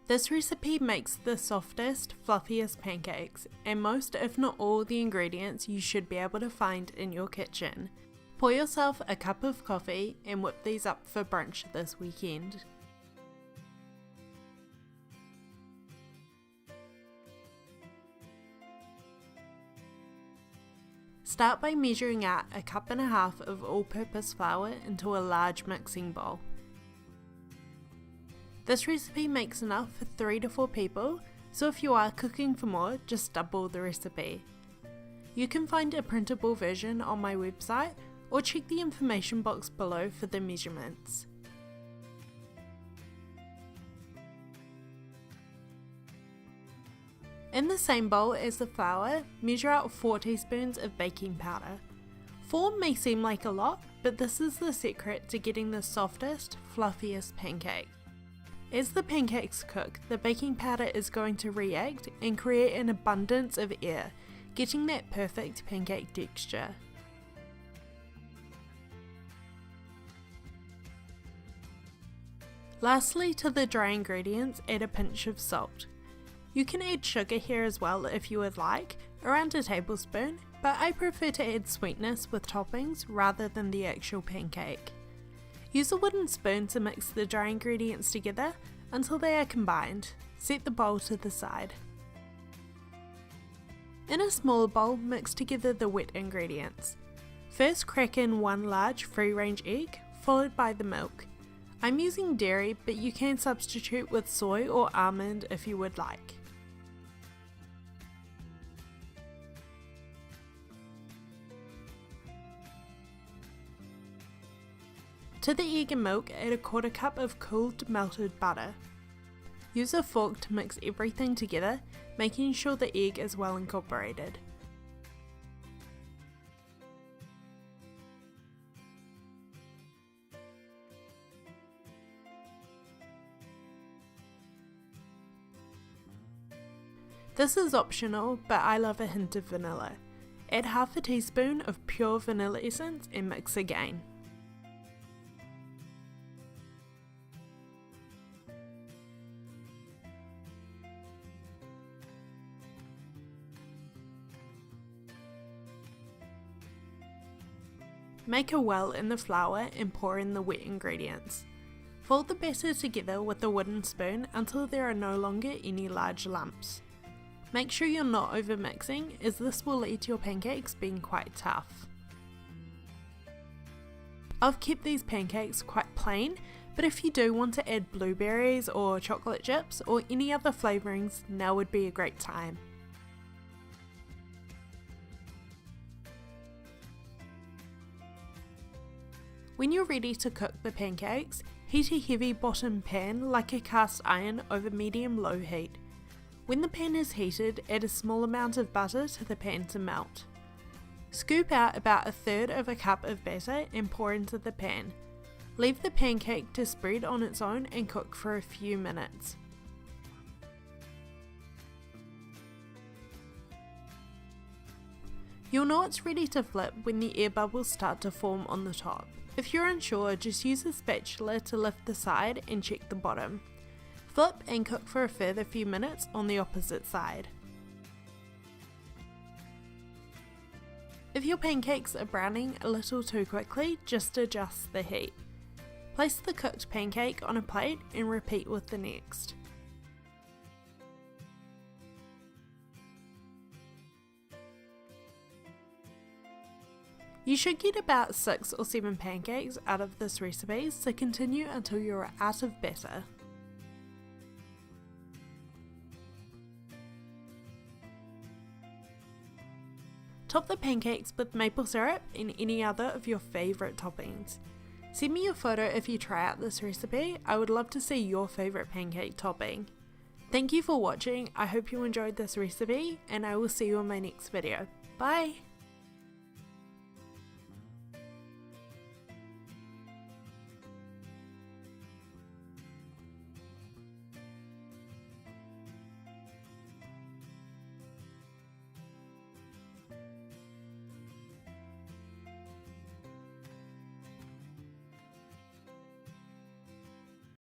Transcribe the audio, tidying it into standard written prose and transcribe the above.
This recipe makes the softest, fluffiest pancakes, and most if not all the ingredients you should be able to find in your kitchen. Pour yourself a cup of coffee and whip these up for brunch this weekend. Start by measuring out a cup and a half of all-purpose flour into a large mixing bowl. This recipe makes enough for 3 to 4 people, so if you are cooking for more, just double the recipe. You can find a printable version on my website or check the information box below for the measurements. In the same bowl as the flour, measure out 4 teaspoons of baking powder. 4 may seem like a lot, but this is the secret to getting the softest, fluffiest pancake. As the pancakes cook, the baking powder is going to react and create an abundance of air, getting that perfect pancake texture. Lastly, to the dry ingredients, add a pinch of salt. You can add sugar here as well if you would like, around a tablespoon, but I prefer to add sweetness with toppings rather than the actual pancake. Use a wooden spoon to mix the dry ingredients together until they are combined. Set the bowl to the side. In a smaller bowl, mix together the wet ingredients. First, crack in 1 large free-range egg, followed by the milk. I'm using dairy, but you can substitute with soy or almond if you would like. To the egg and milk, add a 1/4 cup of cooled melted butter. Use a fork to mix everything together, making sure the egg is well incorporated. This is optional, but I love a hint of vanilla. Add half a teaspoon of pure vanilla essence and mix again. Make a well in the flour and pour in the wet ingredients. Fold the batter together with a wooden spoon until there are no longer any large lumps. Make sure you're not over mixing, as this will lead to your pancakes being quite tough. I've kept these pancakes quite plain, but if you do want to add blueberries or chocolate chips or any other flavourings, now would be a great time. When you're ready to cook the pancakes, heat a heavy bottom pan like a cast iron over medium-low heat. When the pan is heated, add a small amount of butter to the pan to melt. Scoop out about 1/3 of a cup of batter and pour into the pan. Leave the pancake to spread on its own and cook for a few minutes. You'll know it's ready to flip when the air bubbles start to form on the top. If you're unsure, just use a spatula to lift the side and check the bottom. Flip and cook for a further few minutes on the opposite side. If your pancakes are browning a little too quickly, just adjust the heat. Place the cooked pancake on a plate and repeat with the next. You should get about 6 or 7 pancakes out of this recipe, so continue until you're out of batter. Top the pancakes with maple syrup and any other of your favourite toppings. Send me a photo if you try out this recipe. I would love to see your favourite pancake topping. Thank you for watching. I hope you enjoyed this recipe, and I will see you in my next video. Bye!